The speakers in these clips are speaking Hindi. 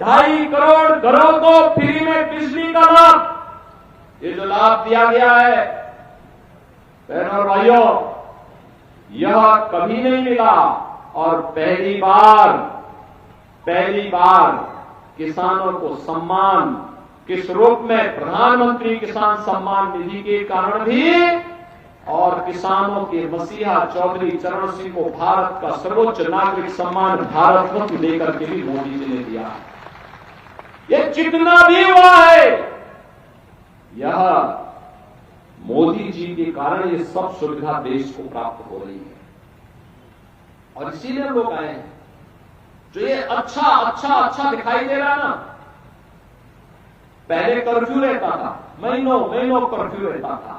2.5 करोड़ घरों को फ्री में बिजली का लाभ, ये जो लाभ दिया गया है बहनों और भाइयों, यह कभी नहीं मिला। और पहली बार किसानों को सम्मान किस रूप में, प्रधानमंत्री किसान सम्मान निधि के कारण भी, और किसानों के मसीहा चौधरी चरण सिंह को भारत का सर्वोच्च नागरिक सम्मान भारत रत्न देकर के भी मोदी जी ने दिया। ये जितना भी हुआ है, यह मोदी जी के कारण ये सब सुविधा देश को प्राप्त हो रही है। और इसीलिए लोग आए हैं। जो ये अच्छा दिखाई दे रहा ना, पहले कर्फ्यू रहता था, महीनों कर्फ्यू रहता था,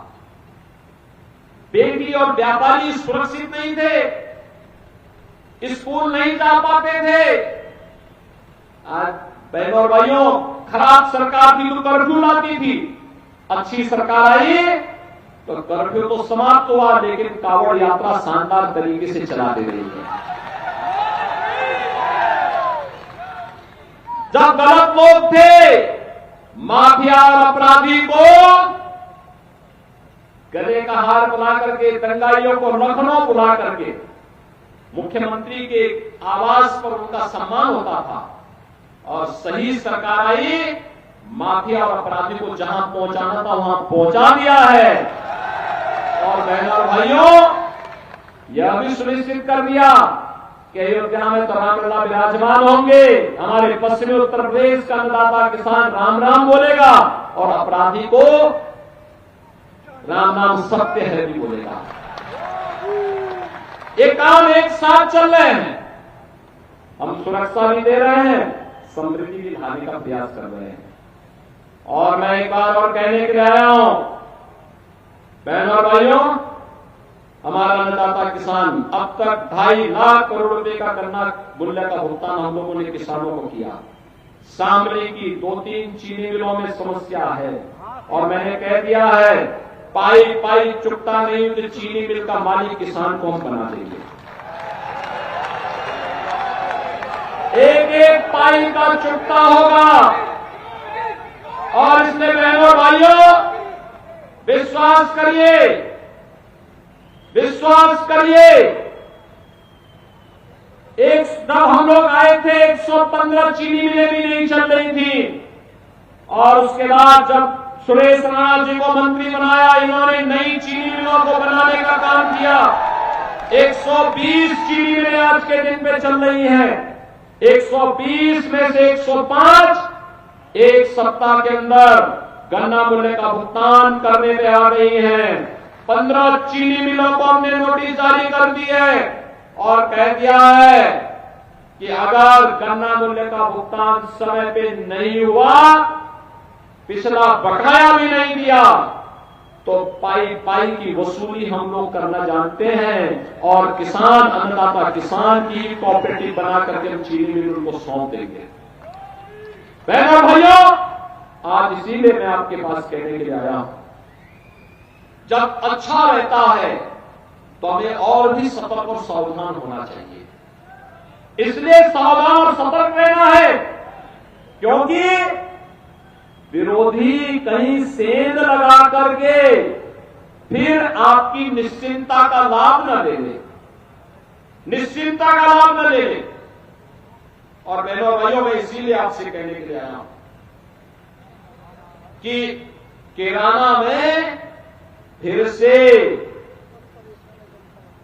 बेटी और व्यापारी सुरक्षित नहीं थे, स्कूल नहीं जा पाते थे। आज बहनों और भाइयों, खराब सरकार थी तो कर्फ्यू लाती थी, अच्छी सरकार आई तो कर्फ्यू तो समाप्त हुआ, लेकिन कांवड़ यात्रा शानदार तरीके से चला दे रही है। जब गलत लोग थे, माफिया और अपराधी को गले का हार बुला करके, दंगाइयों को लखनऊ बुला करके मुख्यमंत्री के आवास पर उनका सम्मान होता था, और सही सरकार आई, माफिया और अपराधी को जहां पहुंचाना था वहां पहुंचा दिया है। और बहनों और भाइयों, यह भी सुनिश्चित कर दिया कि अयोध्या में तो रामलला विराजमान होंगे। हमारे पश्चिमी उत्तर प्रदेश का अन्नदाता किसान राम राम बोलेगा, और अपराधी को राम नाम सत्य है भी बोलेगा। ये काम एक साथ चल रहे हैं। हम सुरक्षा भी दे रहे हैं, समृद्धि भी लाने का प्रयास कर रहे हैं। और मैं एक बार और कहने के लिए आया हूं, बहनों और भाइयों, हमारा अन्नदाता किसान अब तक 2.5 लाख करोड़ रुपए का गन्ना मूल्य का भुगतान हम लोगों ने किसानों को किया। शामली की 2-3 चीनी मिलों में समस्या है, और मैंने कह दिया है, पाई चुकता नहीं तो चीनी मिल का मालिक किसान को हम बना देंगे। एक पाई का चुकता होगा। और इसलिए बहनों भाइयों, विश्वास करिए, जब हम लोग आए थे 115 चीनी मिलें भी नहीं चल रही थी, और उसके बाद जब सुरेश राणा जी को मंत्री बनाया, इन्होंने नई चीनी मिलों को बनाने का काम किया। 120 चीनी मिलें आज के दिन पे चल रही हैं। 120 में से 105 एक सप्ताह के अंदर गन्ना मूल्य का भुगतान करने में आ रही हैं। 15 चीनी मिलों को हमने नोटिस जारी कर दी है, और कह दिया है कि अगर गन्ना मूल्य का भुगतान समय पे नहीं हुआ, पिछला बकाया भी नहीं दिया, तो पाई की वसूली हम लोग करना जानते हैं, और किसान अन्नदाता किसान की कोऑपरेटिव बना करके हम चीनी मिलों को सौंप देंगे। बहनों भाइयों, आज इसीलिए मैं आपके पास कहने के लिए आया हूं, जब अच्छा रहता है तो हमें और भी सतर्क और सावधान होना चाहिए। इसलिए सावधान और सतर्क रहना है, क्योंकि विरोधी कहीं सेंध लगा करके फिर आपकी निश्चिंतता का लाभ न ले ले, और बहनों भाइयों, मैं इसीलिए आपसे कहने के लिए आया हूं कि किराना में फिर से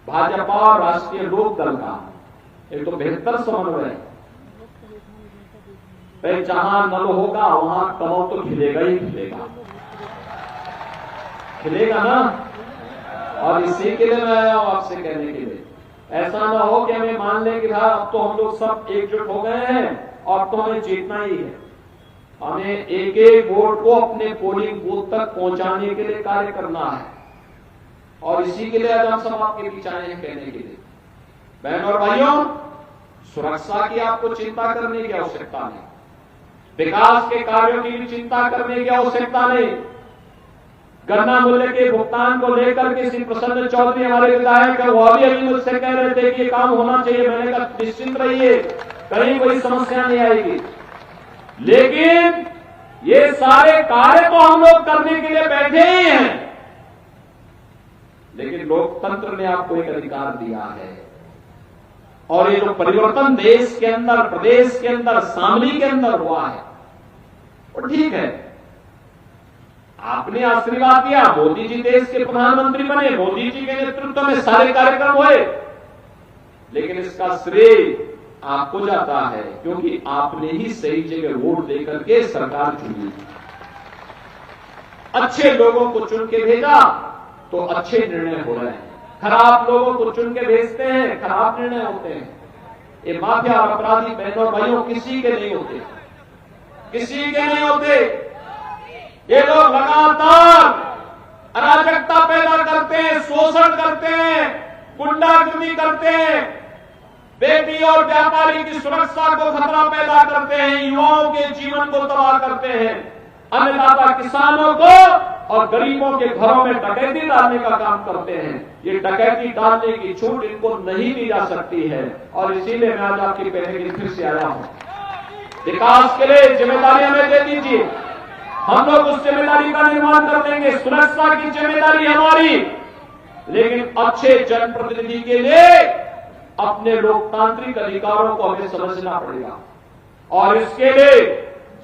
भाजपा और राष्ट्रीय लोक दल का एक तो बेहतर समन्वय है। जहां नल होगा वहां कमल तो खिलेगा ही खिलेगा ना। और इसी के लिए मैं आया हूं आपसे कहने के लिए, ऐसा ना हो कि हमें मान लें कि अब तो हम लोग सब एकजुट हो गए हैं और तो हमें जीतना ही है। हमें एक एक वोट को अपने पोलिंग बूथ तक पहुंचाने के लिए कार्य करना है, और इसी के लिए आज हम सब आपके बीच आए हैं कहने के लिए। बहनों और भाइयों, सुरक्षा की आपको चिंता करने की आवश्यकता नहीं, विकास के कार्यों की भी चिंता करने की आवश्यकता नहीं। गन्ना मूल्य के भुगतान को लेकर के श्री प्रसन्न चौधरी हमारे विधायक है, वो अभी मुझसे कह रहे थे कि ये काम होना चाहिए। मैंने कहा निश्चिंत रहिए, कहीं कोई समस्या नहीं आएगी। लेकिन ये सारे कार्य तो हम लोग करने के लिए बैठे ही हैं, लेकिन लोकतंत्र ने आपको एक अधिकार दिया है। और ये जो परिवर्तन देश के अंदर, प्रदेश के अंदर, शामली के अंदर हुआ है, वो ठीक है। आपने आशीर्वाद दिया, मोदी जी देश के प्रधानमंत्री बने, मोदी जी के नेतृत्व में सारे कार्यक्रम हुए, लेकिन इसका श्रेय आपको जाता है, क्योंकि आपने ही सही जगह वोट देकर के सरकार चुनी। अच्छे लोगों को चुन के भेजा तो अच्छे निर्णय हो रहे हैं, खराब लोगों को चुन के भेजते हैं, खराब निर्णय होते हैं। ये माफिया और अपराधी बहनों और भाइयों किसी के नहीं होते, किसी के नहीं होते। ये लोग लगातार अराजकता पैदा करते हैं, शोषण करते हैं, गुंडागर्दी करते हैं, बेटी और व्यापारी की सुरक्षा को खतरा पैदा करते हैं, युवाओं के जीवन को तबाह करते हैं, अन्नदाता किसानों को और गरीबों के घरों में डकैती डालने का काम करते हैं। ये डकैती डालने की छूट इनको नहीं दी जा सकती है, और इसीलिए मैं आज आपकी पहले की फिर से आया हूं। विकास के लिए जिम्मेदारी हमें दे दीजिए, हम लोग उस जिम्मेदारी का निर्माण कर देंगे। सुरक्षा की जिम्मेदारी हमारी, लेकिन अच्छे जनप्रतिनिधि के लिए अपने लोकतांत्रिक अधिकारों को हमें समझना पड़ेगा, और इसके लिए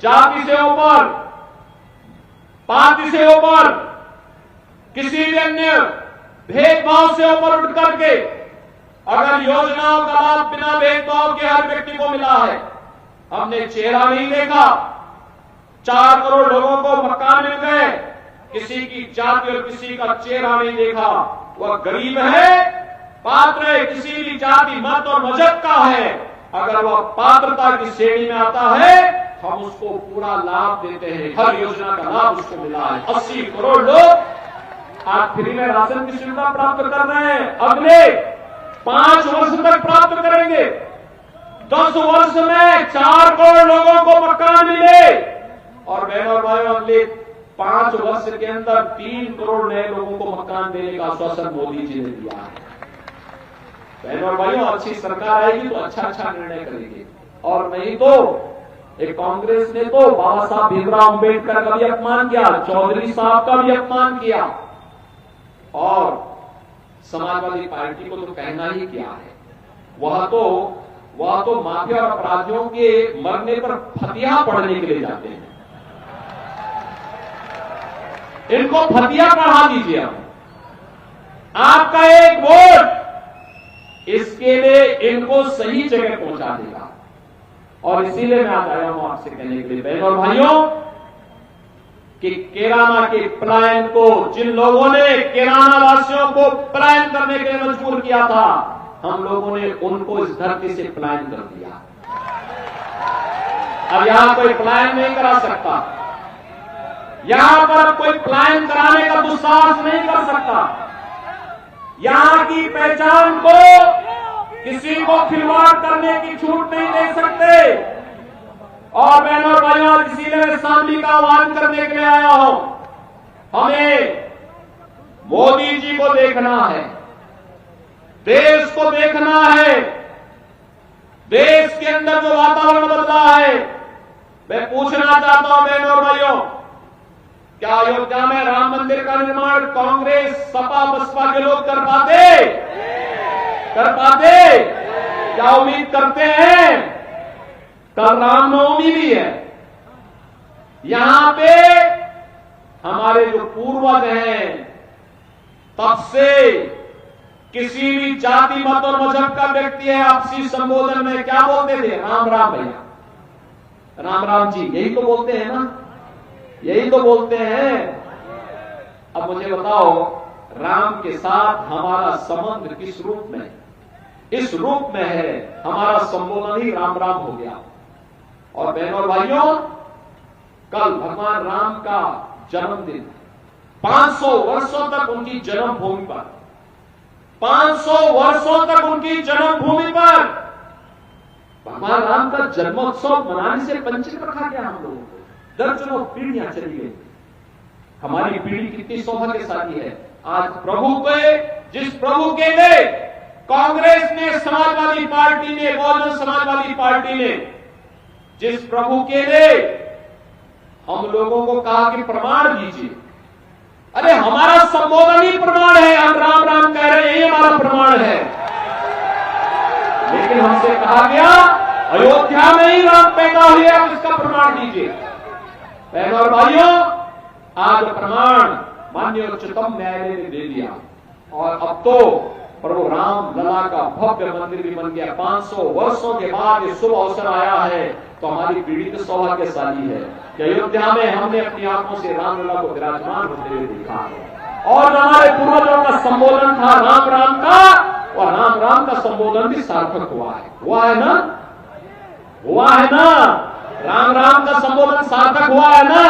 जाति से ऊपर, पार्टी से ऊपर, किसी भी अन्य भेदभाव से ऊपर उठ करके अगर योजनाओं का लाभ बिना भेदभाव के हर व्यक्ति को मिला है, हमने चेहरा नहीं देखा, 4 करोड़ लोगों को मकान मिल गए, किसी की जाति और किसी का चेहरा नहीं देखा, वह गरीब है, पात्र है, किसी भी जाति, मत और मजहब का है, अगर वह पात्रता की श्रेणी में आता है, हम उसको पूरा लाभ देते हैं। हर योजना का लाभ उसको मिला है। 80 करोड़ लोग आज फ्री में राशन की सुविधा प्राप्त कर रहे हैं, अगले 5 वर्ष तक प्राप्त करेंगे। 10 वर्ष में 4 करोड़ लोगों को मकान मिले, और बहनों और भाइयों अगले 5 वर्ष के अंदर 3 करोड़ नए लोगों को मकान देने का आश्वासन मोदी जी ने दिया है। बहनों और भाइयों, अच्छी सरकार आएगी तो अच्छा निर्णय करेगी, और नहीं तो एक कांग्रेस ने तो बाबा साहब भीमराव अंबेडकर का भी अपमान किया, चौधरी साहब का भी अपमान किया, और समाजवादी पार्टी को तो कहना ही क्या है। वह तो माफिया और अपराधियों के मरने पर फतिया पढ़ने के लिए जाते हैं। इनको फतिया पढ़ा दीजिए। आपका एक वोट इसके लिए इनको सही जगह पहुंचा देगा, और इसीलिए मैं आज आया हूं आपसे कहने के लिए बहनों और भाइयों कि कैराना के पलायन को, जिन लोगों ने कैराना वासियों को पलायन करने के लिए मजबूर किया था, हम लोगों ने उनको इस धरती से पलायन कर दिया। अब यहां कोई पलायन नहीं करा सकता, यहां पर कोई पलायन कराने का दुस्साहस नहीं कर सकता। यहां की पहचान को किसी को खिलवाड़ करने की छूट नहीं दे सकते। और बहनों और भाइयों, इसीलिए मैं शामली का आह्वान करने के लिए आया हूं। हमें मोदी जी को देखना है, देश को देखना है। देश के अंदर जो वातावरण बदला है, मैं पूछना चाहता हूं बहनों और भाइयों, क्या अयोध्या में राम मंदिर का निर्माण कांग्रेस, सपा, बसपा के लोग कर पाते? क्या उम्मीद करते हैं? कल रामनवमी भी है, यहां पे हमारे जो पूर्वज हैं, तब से किसी भी जाति, मत और मजहब का व्यक्ति है, आपसी संबोधन में क्या बोलते थे? राम राम भैया, राम राम जी, यही तो बोलते हैं ना, यही तो बोलते हैं। अब मुझे बताओ, राम के साथ हमारा संबंध किस रूप में? इस रूप में है, हमारा संबोधन ही राम राम हो गया। और बहनों और भाइयों, कल भगवान राम का जन्मदिन, 500 वर्षों तक उनकी जन्मभूमि पर, 500 वर्षों तक उनकी जन्मभूमि पर भगवान राम का जन्मोत्सव मनाने से वंचित रखा गया हम लोगों को। दर्जनों पीढ़ियां चली गई। हमारी पीढ़ी कितनी सौभाग्यशाली है। आज प्रभु के, जिस प्रभु के लिए कांग्रेस ने, समाजवादी पार्टी ने, बहुजन समाजवादी पार्टी ने जिस प्रभु के लिए हम लोगों को कहा कि प्रमाण दीजिए, अरे हमारा संबोधन ही प्रमाण है, हम राम राम कह रहे हैं, ये हमारा प्रमाण है। लेकिन हमसे कहा गया अयोध्या में ही राम पैदा हुए, आप इसका प्रमाण दीजिए। बहनों और भाइयों, आज प्रमाण माननीय उच्चतम न्यायालय ने दे दिया और अब तो प्रभु राम लला का भव्य मंदिर भी बन गया। 500 वर्षों के बाद ये शुभ अवसर आया है, तो हमारी पीढ़ी तो सौभाग्यशाली है कि अयोध्या में हमने अपनी आंखों से राम लला को विराजमान होते हुए देखा है। और हमारे पूर्वजों का संबोधन था राम राम का, और राम राम का संबोधन भी सार्थक हुआ है। हुआ है ना? हुआ है ना? राम राम का संबोधन सार्थक हुआ है ना?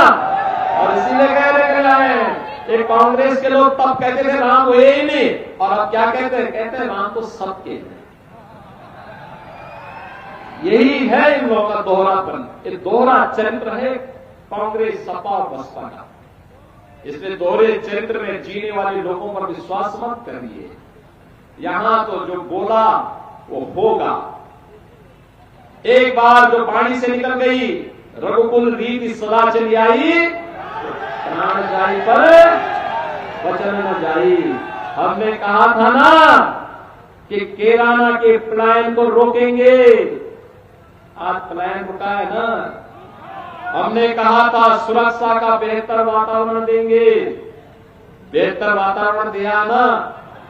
और इसीलिए कह रहे हैं, एक कांग्रेस के लोग तब कहते थे राम हुए ही नहीं, और अब क्या कहते हैं? कहते हैं राम तो सबके हैं। यही है इन लोगों का दोहरापन, ये दोहरा चरित्र है कांग्रेस, सपा और बसपा का। इसलिए दोहरे चरित्र में जीने वाले लोगों पर विश्वास मत करिए। यहां तो जो बोला वो होगा। एक बार जो पानी से निकल गई, रघुकुल रीति सदा चली आई, प्राण जाई पर वचन न जाई। हमने कहा था ना कि केराना के प्लान को रोकेंगे, आज प्लान रुका है ना। हमने कहा था सुरक्षा का बेहतर वातावरण देंगे, बेहतर वातावरण दिया ना।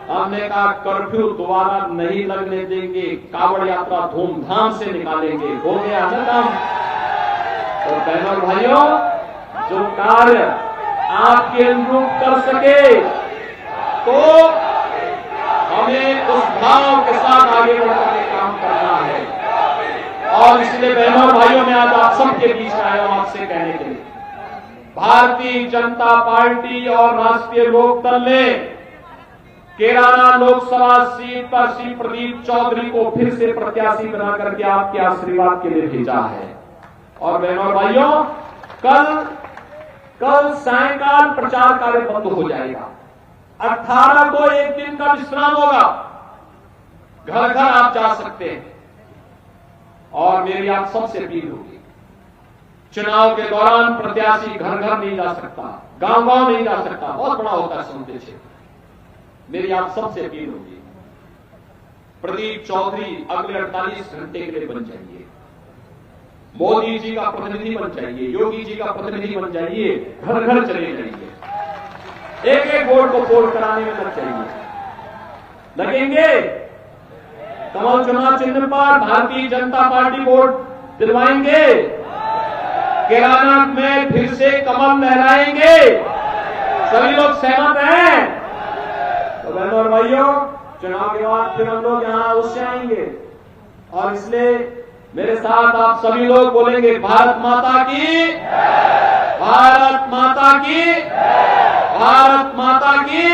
हमने कहा कर्फ्यू दोबारा नहीं लगने देंगे, कावड़ यात्रा धूमधाम से निकालेंगे, हो गया ना काम। तो बहनों और भाइयों, जो कार्य आपके अनुरूप कर सके तो हमें उस भाव के साथ आगे बढ़कर के काम करना है। और इसलिए बहनों और भाइयों, मैं आज आप सबके बीच आया हूं आपसे कहने के लिए, भारतीय जनता पार्टी और राष्ट्रीय लोकदल ने केराना लोकसभा सीट पर श्री प्रदीप चौधरी को फिर से प्रत्याशी बना करके आपके आशीर्वाद के लिए भेजा है। और बहनों और भाइयों, कल सायंकाल प्रचार कार्य बंद हो जाएगा। 18 को एक दिन का विश्राम होगा, घर घर आप जा सकते हैं। और मेरी आप सबसे अपील होगी, चुनाव के दौरान प्रत्याशी घर घर नहीं जा सकता, गांव गांव नहीं जा सकता, बहुत बड़ा होता है सुनते क्षेत्र। मेरी आप सबसे अपील होगी, प्रदीप चौधरी अगले 48 घंटे के लिए बन जाइए, मोदी जी का प्रतिनिधि बन जाइए, योगी जी का प्रतिनिधि बन जाइए, घर घर चले जाइए, एक एक वोट को पोल कराने में लग जाइए। लगेंगे कमल चुनाव चिन्ह पर भारतीय जनता पार्टी वोट दिलवाएंगे, केराना में फिर से कमल लहराएंगे, सभी लोग सहमत हैं? तो बहनों और भाइयों, चुनाव के बाद फिर हम लोग यहां अवश्य आएंगे। और इसलिए मेरे साथ आप सभी लोग बोलेंगे, भारत माता की, भारत माता की, भारत माता की।